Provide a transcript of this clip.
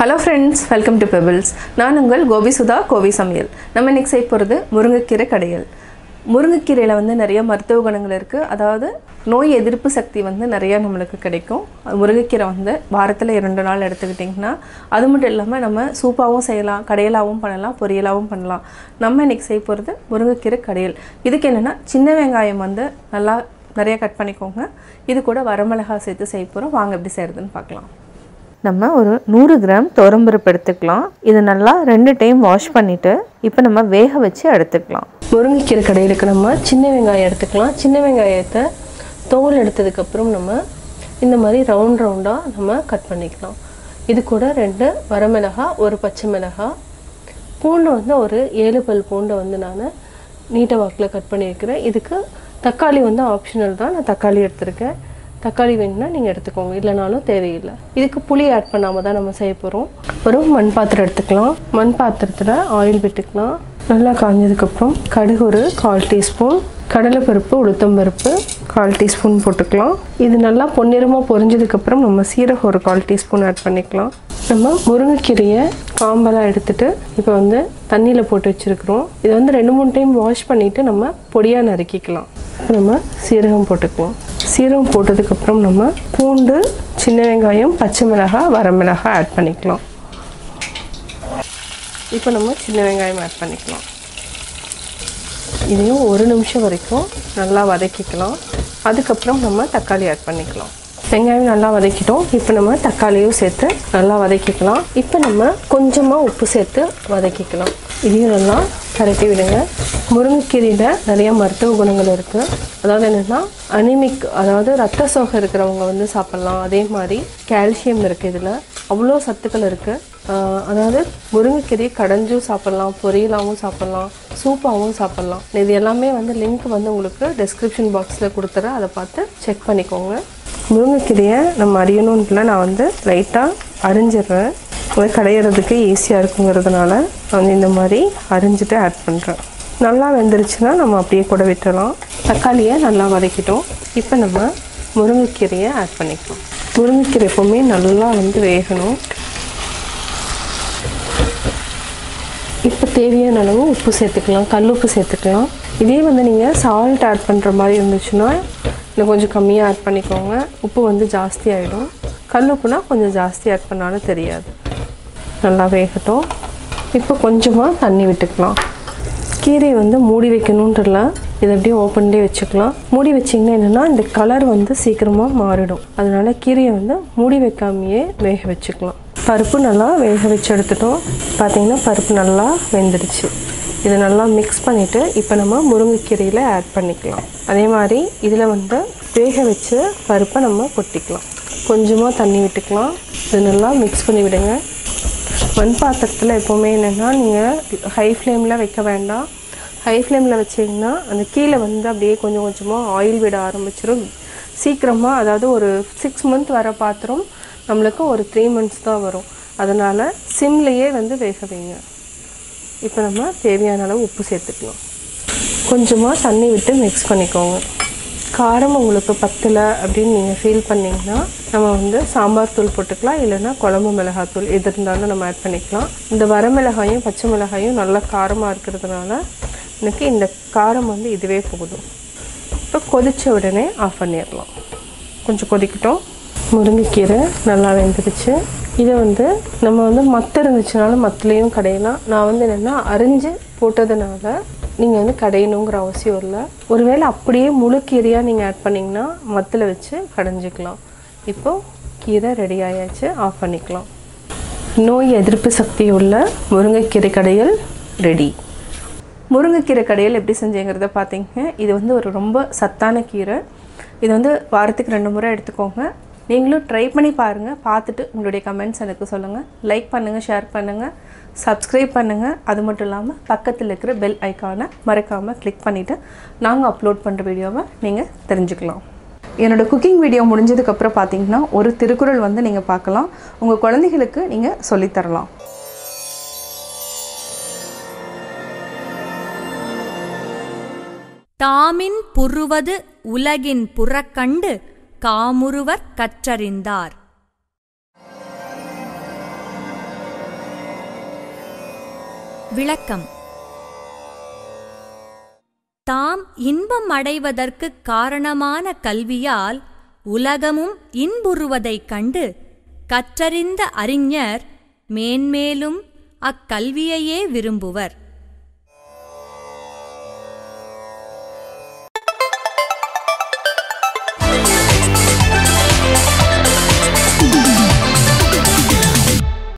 Hello friends, welcome to Pebbles. நான் உங்கள் Gobi Sudha, Kovai Samayal. நம்ம இன்னைக்கு செய்ய போறது Murungai keerai kadaiyal. Murungai keeraiல வந்து நிறைய மருத்துவ குணங்கள் இருக்கு. அதாவது நோய் எதிர்ப்பு சக்தி வந்து நிறைய நமக்கு கிடைக்கும். Murungai keerai வந்து வாரத்துல 2 நாள் எடுத்துக்கிட்டீங்கன்னா அது மட்டும் இல்லாம நம்ம சூப்பாவும் செய்யலாம், கடையலாவும் பண்ணலாம், பொரியலாவும் பண்ணலாம். நம்ம இன்னைக்கு செய்ய போறது Murungai keerai kadaiyal. இதுக்கு என்னன்னா சின்ன வெங்காயம் வந்து நல்லா நிறைய கட் பண்ணிக்கோங்க. இது கூட வரமிளகாய் சேர்த்து செய்ய போறோம். வாங்க எப்படி செய்யறதுன்னு பார்க்கலாம். நம்ம ஒரு 100 கிராம் துவரம்பருப்பு எடுத்துக்கலாம். இது நல்லா 2 டைம் வாஷ் பண்ணிட்டு இப்போ நம்ம வேக வச்சு எடுத்துக்கலாம். முருங்கைக்கீரை கடையிலுக்கு நம்ம சின்ன வெங்காயம் எடுத்துக்கலாம். சின்ன வெங்காயத்தை தோல் எடுத்ததுக்கு அப்புறம் நம்ம இந்த மாதிரி ரவுண்டா நம்ம கட் பண்ணிக்கலாம். இது கூட 2 வரமிளகாய், ஒரு பச்சை மிளகாய், பூண்டு வந்து ஒரு 7 பல் பூண்டை வந்து நான் நீட்ட வாக்கில் கட் பண்ணியிருக்கிறேன். இதுக்கு தக்காளி வந்து ஆப்ஷனல் தான். நான் தக்காளி எடுத்துருக்கேன். தக்காளி வேணும்னா நீங்கள் எடுத்துக்கோங்க, இல்லைனாலும் தேவையில்லை. இதுக்கு புளி ஆட் பண்ணாமல் தான் நம்ம செய்ய போகிறோம். ஒரு மண் பாத்திரம் எடுத்துக்கலாம். மண் பாத்திரத்தில் ஆயில் விட்டுக்கலாம். நல்லா காஞ்சதுக்கப்புறம் கடுகு ஒரு 1/4 டீஸ்பூன், கடலைப்பருப்பு, உளுத்தம்பருப்பு 1/4 டீஸ்பூன் போட்டுக்கலாம். இது நல்லா பொன்னிறமாக பொரிஞ்சதுக்கப்புறம் நம்ம சீரகம் ஒரு 1/4 டீஸ்பூன் ஆட் பண்ணிக்கலாம். நம்ம முருங்கைக்கீரையை காம்பெல்லாம் எடுத்துகிட்டு இப்போ வந்து தண்ணியில் போட்டு வச்சுருக்குறோம். இதை வந்து 2-3 டைம் வாஷ் பண்ணிவிட்டு நம்ம பொடியாக நறுக்கிக்கலாம். நம்ம சீரகம் போட்டுக்குவோம். சீரகம் போட்டதுக்கப்புறம் நம்ம பூண்டு, சின்ன வெங்காயம், பச்சை மிளகாய், வரமிளகாய் ஆட் பண்ணிக்கலாம். இப்போ நம்ம சின்ன வெங்காயம் ஆட் பண்ணிக்கலாம். இதையும் 1 நிமிஷம் வரைக்கும் நல்லா வதக்கிக்கலாம். அதுக்கப்புறம் நம்ம தக்காளி ஆட் பண்ணிக்கலாம். வெங்காயம் நல்லா வதக்கிட்டோம். இப்போ நம்ம தக்காளியும் சேர்த்து நல்லா வதக்கிக்கலாம். இப்போ நம்ம கொஞ்சமாக உப்பு சேர்த்து வதக்கிக்கலாம். இதையும் நல்லா கரட்டி விடுங்க. முருங்கைக்கீரையில் நிறைய மருத்துவ குணங்கள் இருக்குது. அதாவது என்னென்னா அனிமிக், அதாவது ரத்த சோகை இருக்கிறவங்க வந்து சாப்பிட்லாம். அதே மாதிரி கால்சியம் இருக்குது, இதில் அவ்வளோ சத்துக்கள் இருக்குது. அதாவது முருங்கைக்கீரையை கடைஞ்சும் சாப்பிட்லாம், பொரியலாகவும் சாப்பிட்லாம், சூப்பாகவும் சாப்பிட்லாம். இது எல்லாமே வந்து லிங்க் வந்து உங்களுக்கு டிஸ்கிரிப்ஷன் பாக்ஸில் கொடுத்துறேன். அதை பார்த்து செக் பண்ணிக்கோங்க. முருங்கைக்கீரையை நம்ம அறியணுன்ட்டுல நான் வந்து லைட்டாக அரிஞ்சிடுறேன். அதை கடையிறதுக்கு ஈஸியாக இருக்குங்கிறதுனால நான் வந்து இந்த மாதிரி அரிஞ்சிட்டு ஆட் பண்ணுறேன். நல்லா வெந்துருச்சுன்னா நம்ம அப்படியே கூட விட்டுடலாம். தக்காளியை நல்லா வதக்கிட்டோம். இப்போ நம்ம முருங்கைக்கீரையை ஆட் பண்ணிக்கலாம். முருங்கைக்கீரை எப்போவுமே நல்லா வந்து வேகணும். இப்போ தேவையான அளவு உப்பு சேர்த்துக்கலாம், கல் உப்பு சேர்த்துக்கலாம். இதே வந்து நீங்கள் சால்ட் ஆட் பண்ணுற மாதிரி இருந்துச்சுன்னா இன்னும் கொஞ்சம் கம்மியாக ஆட் பண்ணிக்கோங்க. உப்பு வந்து ஜாஸ்தி ஆகிடும். கல் உப்புனா கொஞ்சம் ஜாஸ்தி ஆட் பண்ணாலும் தெரியாது. நல்லா வேகட்டும். இப்போ கொஞ்சமாக தண்ணி விட்டுக்கலாம். கீரை வந்து மூடி வைக்கணுன்றல இதை அப்படியே ஓப்பன்லேயே வச்சுக்கலாம். மூடி வச்சிங்கன்னா என்னென்னா இந்த கலர் வந்து சீக்கிரமாக மாறிடும். அதனால கீரையை வந்து மூடி வைக்காமையே வேக வச்சுக்கலாம். பருப்பு நல்லா வேக வச்சு எடுத்துட்டோம். பார்த்திங்கன்னா பருப்பு நல்லா வெந்துடுச்சு. இதை நல்லா மிக்ஸ் பண்ணிவிட்டு இப்போ நம்ம முருங்கைக்கீரையில் ஆட் பண்ணிக்கலாம். அதே மாதிரி இதில் வந்து வேக வச்சு பருப்பை நம்ம கொட்டிக்கலாம். கொஞ்சமாக தண்ணி விட்டுக்கலாம். இது நல்லா மிக்ஸ் பண்ணி விடுங்க. மண் பாத்திரத்தில் எப்போவுமே என்னென்னா நீங்கள் ஹை ஃப்ளேமில் வைக்க வேண்டாம். ஹை ஃப்ளேமில் வச்சிங்கன்னா அந்த கீழே வந்து அப்படியே கொஞ்சம் கொஞ்சமாக ஆயில் விட ஆரம்பிச்சிடும் சீக்கிரமாக. அதாவது ஒரு 6 மந்த் வர பாத்திரம் நம்மளுக்கு ஒரு 3 மந்த்ஸ் தான் வரும். அதனால் சிம்லேயே வந்து வேக வைங்க. இப்போ நம்ம தேவையான அளவு உப்பு சேர்த்துக்கலாம். கொஞ்சமாக தண்ணி விட்டு மிக்ஸ் பண்ணிக்கோங்க. காரம் உங்களுக்கு பத்தலை அப்படின்னு நீங்கள் ஃபீல் பண்ணிங்கன்னா நம்ம வந்து சாம்பார் தூள் போட்டுக்கலாம், இல்லைன்னா குழம்பு மிளகாத்தூள் எது இருந்தாலும் நம்ம ஆட் பண்ணிக்கலாம். இந்த வரமிளகாயும் பச்சை மிளகாயும் நல்லா காரமாக இருக்கிறதுனால எனக்கு இந்த காரம் வந்து இதுவே போதும். இப்போ கொதித்த உடனே ஆஃப் பண்ணிடலாம். கொஞ்சம் கொதிக்கட்டும். முருங்கைக்கீரை நல்லா வெந்துருச்சு. இதை வந்து நம்ம வந்து மற்ற இருந்துச்சுனாலும் மற்றலையும் கடையலாம். நான் வந்து என்னென்னா அரிஞ்சு போட்டதுனால நீங்கள் வந்து கடையணுங்கிற அவசியம் இல்லை. ஒருவேளை அப்படியே முழு கீரையாக நீங்கள் ஆட் பண்ணிங்கன்னா மத்தில் வச்சு கடைஞ்சிக்கலாம். இப்போது கீரை ரெடி ஆயாச்சு. ஆஃப் பண்ணிக்கலாம். நோய் எதிர்ப்பு சக்தி உள்ள முருங்கைக்கீரை கடையல் ரெடி. முருங்கைக்கீரை கடையல் எப்படி செஞ்சேங்கிறத பார்த்தீங்க. இது வந்து ஒரு ரொம்ப சத்தான கீரை. இது வந்து வாரத்துக்கு 2 முறை எடுத்துக்கோங்க. நீங்களும் ட்ரை பண்ணி பாருங்கள். பார்த்துட்டு உங்களுடைய கமெண்ட்ஸ் எனக்கு சொல்லுங்கள். லைக் பண்ணுங்கள், ஷேர் பண்ணுங்கள், சப்ஸ்கிரைப் பண்ணுங்கள். அது மட்டும் இல்லாமல் பக்கத்தில் இருக்கிற பெல் ஐக்கானை மறக்காமல் கிளிக் பண்ணிவிட்டு நாங்கள் அப்லோட் பண்ணுற வீடியோவை நீங்கள் தெரிஞ்சுக்கலாம். என்னோடய குக்கிங் வீடியோ முடிஞ்சதுக்கப்புறம் பார்த்தீங்கன்னா ஒரு திருக்குறள் வந்து நீங்கள் பார்க்கலாம். உங்கள் குழந்தைகளுக்கு நீங்கள் சொல்லித்தரலாம். தாமின் புறுவது உலகின் புறக்கண்டு காமுறுவர் கற்றறிந்தார். விளக்கம். தாம் இன்பம் அடைவதற்குக் காரணமான கல்வியால் உலகமும் இன்புறுவதைக் கண்டு கற்றறிந்த அறிஞர் மேன்மேலும் அக்கல்வியையே விரும்புவர்.